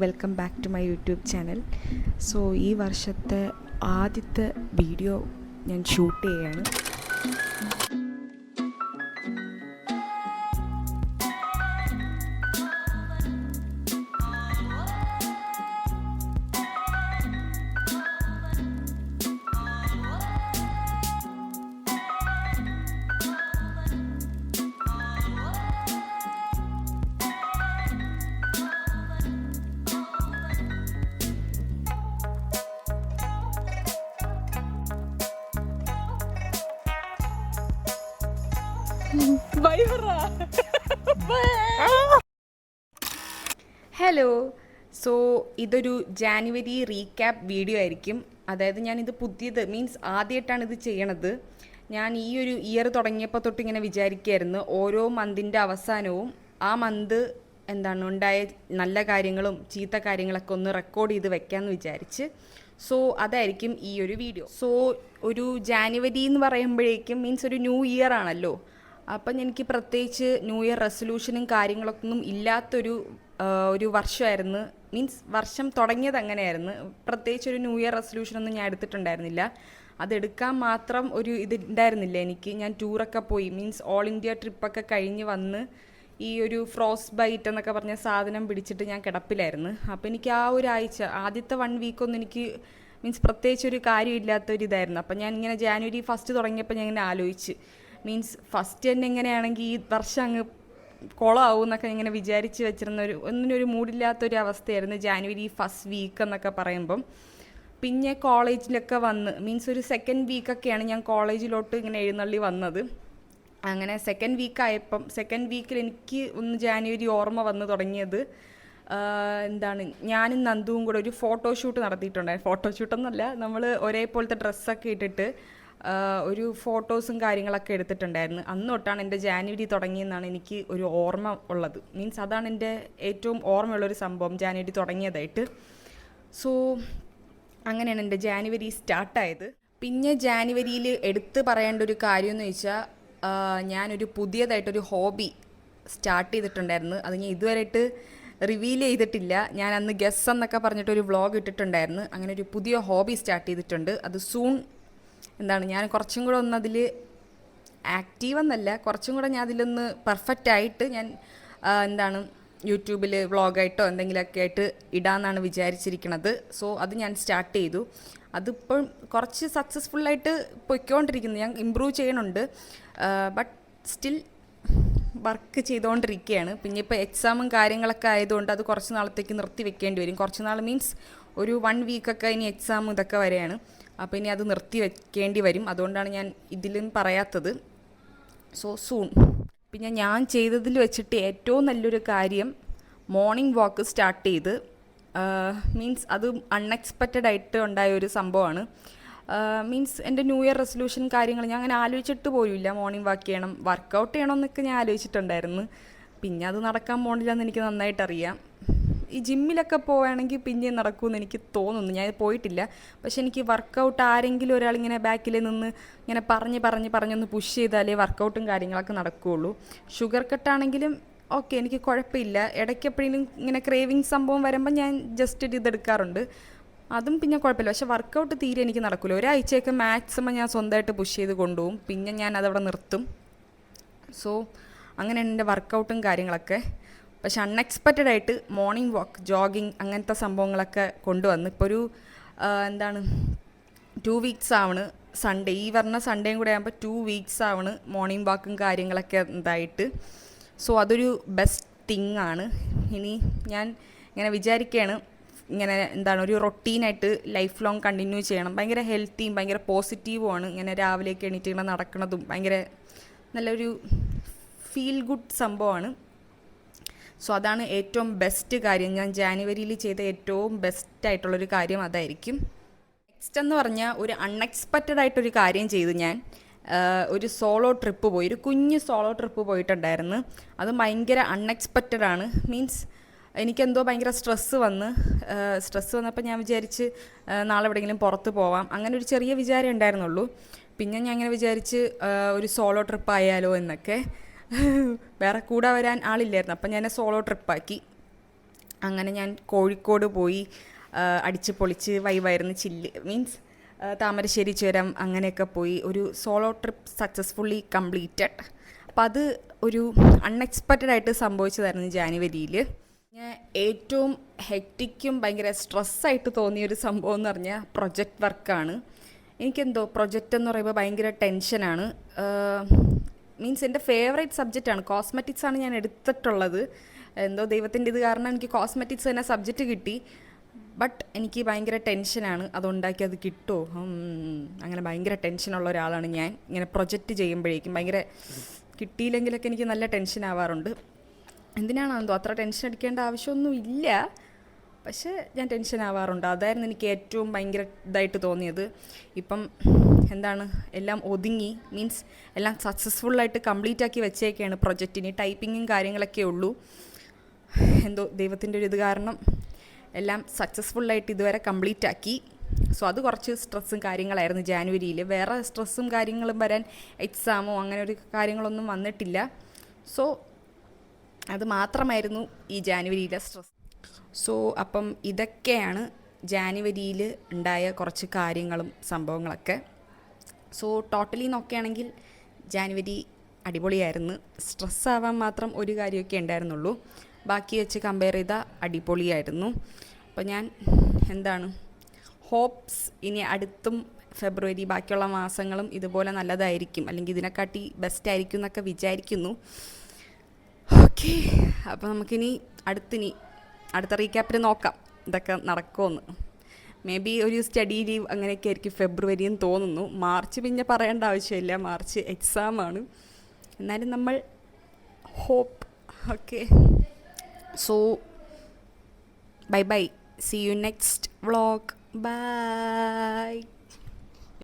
Welcome back to my YouTube channel. So ഈ വർഷത്തെ ആദ്യത്തെ വീഡിയോ ഞാൻ ഷൂട്ട് ചെയ്യുകയാണ്. ഹലോ. സോ ഇതൊരു ജാനുവരി റീക്യാപ്പ് വീഡിയോ ആയിരിക്കും. അതായത് ഞാനിത് പുതിയത് മീൻസ് ആദ്യമായിട്ടാണ് ഇത് ചെയ്യണത്. ഞാൻ ഈ ഒരു ഇയർ തുടങ്ങിയപ്പോൾ തൊട്ട് ഇങ്ങനെ വിചാരിക്കുകയായിരുന്നു ഓരോ മന്തിൻ്റെ അവസാനവും ആ മന്ത് ഉണ്ടായ നല്ല കാര്യങ്ങളും ചീത്ത കാര്യങ്ങളൊക്കെ ഒന്ന് റെക്കോർഡ് ചെയ്ത് വെക്കാമെന്ന് വിചാരിച്ച്. സോ അതായിരിക്കും ഈ ഒരു വീഡിയോ. സോ ഒരു ജാനുവരി എന്ന് പറയുമ്പോഴേക്കും മീൻസ് ഒരു ന്യൂ ഇയർ ആണല്ലോ. അപ്പം എനിക്ക് പ്രത്യേകിച്ച് ന്യൂ ഇയർ റെസൊല്യൂഷനും കാര്യങ്ങളൊക്കെ ഒന്നും ഒരു വർഷമായിരുന്നു. മീൻസ് വർഷം തുടങ്ങിയത് അങ്ങനെയായിരുന്നു. പ്രത്യേകിച്ച് ഒരു ന്യൂ ഇയർ റെസൊല്യൂഷനൊന്നും ഞാൻ എടുത്തിട്ടുണ്ടായിരുന്നില്ല. അതെടുക്കാൻ മാത്രം ഒരു ഉണ്ടായിരുന്നില്ല എനിക്ക്. ഞാൻ ടൂറൊക്കെ പോയി മീൻസ് ഓൾ ഇന്ത്യ ട്രിപ്പൊക്കെ കഴിഞ്ഞ് വന്ന് ഈ ഒരു ഫ്രോസ്റ്റ് ബൈറ്റ് എന്നൊക്കെ പറഞ്ഞ സാധനം പിടിച്ചിട്ട് ഞാൻ കിടപ്പിലായിരുന്നു. അപ്പോൾ എനിക്ക് ആ ഒരാഴ്ച ആദ്യത്തെ 1 വീക്കൊന്നും എനിക്ക് മീൻസ് പ്രത്യേകിച്ച് ഒരു കാര്യമില്ലാത്തൊരിതായിരുന്നു. അപ്പം ഞാൻ ഇങ്ങനെ ജാനുവരി 1 തുടങ്ങിയപ്പോൾ ഞാൻ ഇങ്ങനെ ആലോചിച്ച് മീൻസ് ഫസ്റ്റ് തന്നെ എങ്ങനെയാണെങ്കിൽ ഈ വർഷം അങ്ങ് കുളമാവും എന്നൊക്കെ ഇങ്ങനെ വിചാരിച്ച് വെച്ചിരുന്ന ഒന്നിനൊരു മൂഡില്ലാത്തൊരു അവസ്ഥയായിരുന്നു ജാനുവരി 1 വീക്ക് എന്നൊക്കെ പറയുമ്പം. പിന്നെ കോളേജിലൊക്കെ വന്ന് മീൻസ് ഒരു 2nd വീക്കൊക്കെയാണ് ഞാൻ കോളേജിലോട്ട് ഇങ്ങനെ എഴുന്നള്ളി വന്നത്. അങ്ങനെ 2nd വീക്കായപ്പം 2nd വീക്കിൽ എനിക്ക് ഒന്ന് ജാനുവരി ഓർമ്മ വന്ന് തുടങ്ങിയത് ഞാനും നന്ദുവും കൂടെ ഒരു ഫോട്ടോഷൂട്ട് നടത്തിയിട്ടുണ്ടായിരുന്നു. ഫോട്ടോഷൂട്ടൊന്നുമല്ല, നമ്മൾ ഒരേപോലത്തെ ഡ്രസ്സൊക്കെ ഇട്ടിട്ട് ഒരു ഫോട്ടോസും കാര്യങ്ങളൊക്കെ എടുത്തിട്ടുണ്ടായിരുന്നു. അന്ന് തൊട്ടാണ് എൻ്റെ ജാനുവരി തുടങ്ങിയെന്നാണ് എനിക്ക് ഒരു ഓർമ്മ ഉള്ളത്. മീൻസ് അതാണ് എൻ്റെ ഏറ്റവും ഓർമ്മയുള്ളൊരു സംഭവം ജാനുവരി തുടങ്ങിയതായിട്ട്. സോ അങ്ങനെയാണ് എൻ്റെ ജാനുവരി സ്റ്റാർട്ടായത്. പിന്നെ ജാനുവരിയിൽ എടുത്ത് പറയേണ്ട ഒരു കാര്യമെന്ന് വെച്ചാൽ ഞാനൊരു പുതിയതായിട്ടൊരു ഹോബി സ്റ്റാർട്ട് ചെയ്തിട്ടുണ്ടായിരുന്നു. അത് ഞാൻ ഇതുവരെയായിട്ട് റിവീൽ ചെയ്തിട്ടില്ല. ഞാൻ അന്ന് ഗസ് എന്നൊക്കെ പറഞ്ഞിട്ടൊരു വ്ളോഗ് ഇട്ടിട്ടുണ്ടായിരുന്നു. അങ്ങനെ ഒരു പുതിയ ഹോബി സ്റ്റാർട്ട് ചെയ്തിട്ടുണ്ട്. അത് സൂൺ ഞാൻ കുറച്ചും കൂടെ അതിൽ ആക്റ്റീവ് എന്നല്ല, കുറച്ചും കൂടെ ഞാൻ അതിലൊന്ന് പെർഫെക്റ്റ് ആയിട്ട് ഞാൻ യൂട്യൂബിൽ വ്ളോഗായിട്ടോ എന്തെങ്കിലുമൊക്കെ ആയിട്ട് ഇടാമെന്നാണ് വിചാരിച്ചിരിക്കുന്നത്. സോ അത് ഞാൻ സ്റ്റാർട്ട് ചെയ്തു. അതിപ്പോൾ കുറച്ച് സക്സസ്ഫുള്ളായിട്ട് പൊയ്ക്കൊണ്ടിരിക്കുന്നു. ഞാൻ ഇമ്പ്രൂവ് ചെയ്യണുണ്ട്, ബട്ട് സ്റ്റിൽ വർക്ക് ചെയ്തുകൊണ്ടിരിക്കുകയാണ്. പിന്നെ ഇപ്പോൾ എക്സാമും കാര്യങ്ങളൊക്കെ ആയതുകൊണ്ട് അത് കുറച്ച് നാളത്തേക്ക് നിർത്തി വെക്കേണ്ടി വരും. കുറച്ച് നാൾ മീൻസ് ഒരു 1 വീക്കൊക്കെ ഇനി എക്സാം ഇതൊക്കെ വരെയാണ്. അപ്പോൾ ഇനി അത് നിർത്തി വെക്കേണ്ടി വരും. അതുകൊണ്ടാണ് ഞാൻ ഇതിലും പറയാത്തത്. So soon. പിന്നെ ഞാൻ ചെയ്തതിൽ വെച്ചിട്ട് ഏറ്റവും നല്ലൊരു കാര്യം മോർണിംഗ് വാക്ക് സ്റ്റാർട്ട് ചെയ്ത്. മീൻസ് അത് അൺഎക്സ്പെക്റ്റഡ് ആയിട്ട് ഉണ്ടായ ഒരു സംഭവമാണ്. മീൻസ് എൻ്റെ ന്യൂ ഇയർ റെസൊല്യൂഷൻ കാര്യങ്ങൾ ഞാൻ അങ്ങനെ ആലോചിച്ചിട്ട് പോലുമില്ല. മോർണിംഗ് വാക്ക് ചെയ്യണം, വർക്കൗട്ട് ചെയ്യണമെന്നൊക്കെ ഞാൻ ആലോചിച്ചിട്ടുണ്ടായിരുന്നു. പിന്നെ അത് നടക്കാൻ പോകണില്ലെന്ന് എനിക്ക് നന്നായിട്ടറിയാം. ഈ ജിമ്മിലൊക്കെ പോവുകയാണെങ്കിൽ പിന്നെ നടക്കുമെന്ന് എനിക്ക് തോന്നുന്നു. ഞാൻ പോയിട്ടില്ല. പക്ഷെ എനിക്ക് വർക്കൗട്ട് ആരെങ്കിലും ഒരാളിങ്ങനെ ബാക്കിൽ നിന്ന് ഇങ്ങനെ പറഞ്ഞൊന്ന് പുഷ് ചെയ്താലേ വർക്കൗട്ടും കാര്യങ്ങളൊക്കെ നടക്കുകയുള്ളൂ. ഷുഗർ കട്ടാണെങ്കിലും ഓക്കെ, എനിക്ക് കുഴപ്പമില്ല. ഇടയ്ക്കെപ്പോഴും ഇങ്ങനെ ക്രേവിങ് സംഭവം വരുമ്പോൾ ഞാൻ ജസ്റ്റ് ഇതെടുക്കാറുണ്ട്. അതും പിന്നെ കുഴപ്പമില്ല. പക്ഷെ വർക്കൗട്ട് തീരെ എനിക്ക് നടക്കില്ല. ഒരാഴ്ചയൊക്കെ മാക്സിമം ഞാൻ സ്വന്തമായിട്ട് പുഷ് ചെയ്ത് കൊണ്ടുപോകും. പിന്നെ ഞാൻ അതവിടെ നിർത്തും. സോ അങ്ങനെയാണ് എൻ്റെ വർക്കൗട്ടും കാര്യങ്ങളൊക്കെ. പക്ഷെ അൺഎക്സ്പെക്റ്റഡ് ആയിട്ട് മോർണിംഗ് വാക്ക്, ജോഗിങ് അങ്ങനത്തെ സംഭവങ്ങളൊക്കെ കൊണ്ടുവന്ന് ഇപ്പോൾ ഒരു 2 വീക്സ് ആവണ്. സൺഡേ ഈ പറഞ്ഞ സൺഡേയും കൂടെ ആകുമ്പോൾ 2 വീക്സ് ആവണ് മോർണിംഗ് വാക്കും കാര്യങ്ങളൊക്കെ ഇതായിട്ട്. സോ അതൊരു ബെസ്റ്റ് തിങ് ആണ്. ഇനി ഞാൻ ഇങ്ങനെ വിചാരിക്കുകയാണ് ഇങ്ങനെ ഒരു റൊട്ടീനായിട്ട് ലൈഫ് ലോങ് കണ്ടിന്യൂ ചെയ്യണം. ഭയങ്കര ഹെൽത്തിയും ഭയങ്കര പോസിറ്റീവുമാണ്. ഇങ്ങനെ രാവിലെയൊക്കെ എണീറ്റ് ഇങ്ങനെ നടക്കുന്നതും ഭയങ്കര നല്ലൊരു ഫീൽ ഗുഡ് സംഭവമാണ്. സോ അതാണ് ഏറ്റവും ബെസ്റ്റ് കാര്യം. ഞാൻ ജാനുവരിയിൽ ചെയ്ത ഏറ്റവും ബെസ്റ്റായിട്ടുള്ളൊരു കാര്യം അതായിരിക്കും. നെക്സ്റ്റ് എന്ന് പറഞ്ഞാൽ ഒരു അൺഎക്സ്പെക്റ്റഡ് ആയിട്ടൊരു കാര്യം ചെയ്തു. ഞാൻ ഒരു സോളോ ട്രിപ്പ് പോയി, ഒരു കുഞ്ഞ് സോളോ ട്രിപ്പ് പോയിട്ടുണ്ടായിരുന്നു. അത് ഭയങ്കര അൺഎക്സ്പെക്റ്റഡ് ആണ്. മീൻസ് എനിക്കെന്തോ ഭയങ്കര സ്ട്രെസ്സ് വന്നപ്പോൾ ഞാൻ വിചാരിച്ച് നാളെ എവിടെയെങ്കിലും പുറത്ത് പോവാം, അങ്ങനെ ഒരു ചെറിയ വിചാരം ഉണ്ടായിരുന്നുള്ളൂ. പിന്നെ ഞാൻ അങ്ങനെ വിചാരിച്ച് ഒരു സോളോ ട്രിപ്പ് ആയാലോ എന്നൊക്കെ. വേറെ കൂടെ വരാൻ ആളില്ലായിരുന്നു. അപ്പം ഞാൻ സോളോ ട്രിപ്പാക്കി. അങ്ങനെ ഞാൻ കോഴിക്കോട് പോയി അടിച്ച് പൊളിച്ച് വൈവായിരുന്നു ചില്ല് മീൻസ് താമരശ്ശേരി ചുരം അങ്ങനെയൊക്കെ പോയി ഒരു സോളോ ട്രിപ്പ് സക്സസ്ഫുള്ളി കംപ്ലീറ്റഡ്. അപ്പം അത് ഒരു അൺഎക്സ്പെക്റ്റഡ് ആയിട്ട് സംഭവിച്ചതായിരുന്നു ജാനുവരിയിൽ. ഞാൻ ഏറ്റവും ഹെക്റ്റിക്കും ഭയങ്കര സ്ട്രെസ്സായിട്ട് തോന്നിയൊരു സംഭവം എന്ന് പറഞ്ഞാൽ പ്രൊജക്റ്റ് വർക്കാണ്. എനിക്കെന്തോ പ്രൊജക്റ്റ് എന്ന് പറയുമ്പോൾ ഭയങ്കര ടെൻഷനാണ്. മീൻസ് എൻ്റെ ഫേവറേറ്റ് സബ്ജക്റ്റാണ്, കോസ്മെറ്റിക്സാണ് ഞാൻ എടുത്തിട്ടുള്ളത്. എന്തോ ദൈവത്തിൻ്റെ ഇത് കാരണം എനിക്ക് കോസ്മെറ്റിക്സ് തന്നെ സബ്ജക്റ്റ് കിട്ടി. ബട്ട് എനിക്ക് ഭയങ്കര ടെൻഷനാണ് അതുണ്ടാക്കി അത് കിട്ടുമോ, അങ്ങനെ ഭയങ്കര ടെൻഷനുള്ള ഒരാളാണ് ഞാൻ. ഇങ്ങനെ പ്രൊജക്റ്റ് ചെയ്യുമ്പോഴേക്കും ഭയങ്കര കിട്ടിയില്ലെങ്കിലൊക്കെ എനിക്ക് നല്ല ടെൻഷൻ ആവാറുണ്ട്. എന്തിനാണെന്തോ അത്ര ടെൻഷൻ അടിക്കേണ്ട ആവശ്യമൊന്നും ഇല്ല, പക്ഷേ ഞാൻ ടെൻഷൻ ആവാറുണ്ട്. അതായിരുന്നു എനിക്ക് ഏറ്റവും ഭയങ്കര ഇതായിട്ട് തോന്നിയത്. ഇപ്പം എന്താണ് എല്ലാം ഒതുങ്ങി, മീൻസ് എല്ലാം സക്സസ്ഫുള്ളായിട്ട് കംപ്ലീറ്റ് ആക്കി വെച്ചേക്കാണ് പ്രൊജക്റ്റിന്. ടൈപ്പിങ്ങും കാര്യങ്ങളൊക്കെ ഉള്ളൂ. എന്തോ ദൈവത്തിൻ്റെ ഒരു ഇത് കാരണം എല്ലാം സക്സസ്ഫുള്ളായിട്ട് ഇതുവരെ കംപ്ലീറ്റ് ആക്കി. സോ അത് കുറച്ച് സ്ട്രെസ്സും കാര്യങ്ങളായിരുന്നു ജാനുവരിയിൽ. വേറെ സ്ട്രെസ്സും കാര്യങ്ങളും വരാൻ എക്സാമോ അങ്ങനെ ഒരു കാര്യങ്ങളൊന്നും വന്നിട്ടില്ല. സോ അത് മാത്രമായിരുന്നു ഈ ജാനുവരിയിലെ സ്ട്രെസ്. സോ അപ്പം ഇതൊക്കെയാണ് ജാനുവരിയിൽ ഉണ്ടായ കുറച്ച് കാര്യങ്ങളും സംഭവങ്ങളൊക്കെ. സോ ടോട്ടലി നോക്കുകയാണെങ്കിൽ ജാനുവരി അടിപൊളിയായിരുന്നു. സ്ട്രെസ്സാവാൻ മാത്രം ഒരു കാര്യമൊക്കെ ഉണ്ടായിരുന്നുള്ളൂ, ബാക്കി വെച്ച് കമ്പയർ ചെയ്താൽ അടിപൊളിയായിരുന്നു. അപ്പോൾ ഞാൻ എന്താണ് ഹോപ്സ് ഇനി അടുത്തും ഫെബ്രുവരി ബാക്കിയുള്ള മാസങ്ങളും ഇതുപോലെ നല്ലതായിരിക്കും, അല്ലെങ്കിൽ ഇതിനെക്കാട്ടി ബെസ്റ്റ് ആയിരിക്കും എന്നൊക്കെ വിചാരിക്കുന്നു. ഓക്കെ, അപ്പോൾ നമുക്കിനി അടുത്ത റീക്യാപ്പിൽ നോക്കാം ഇതൊക്കെ നടക്കുമെന്ന്. മേ ബി ഒരു സ്റ്റഡി ലീവ് അങ്ങനെയൊക്കെ ആയിരിക്കും ഫെബ്രുവരി എന്ന് തോന്നുന്നു. മാർച്ച് പിന്നെ പറയേണ്ട ആവശ്യമില്ല, മാർച്ച് എക്സാമാണ്. എന്നാലും നമ്മൾ hope. Okay, so bye bye, see you next vlog, bye.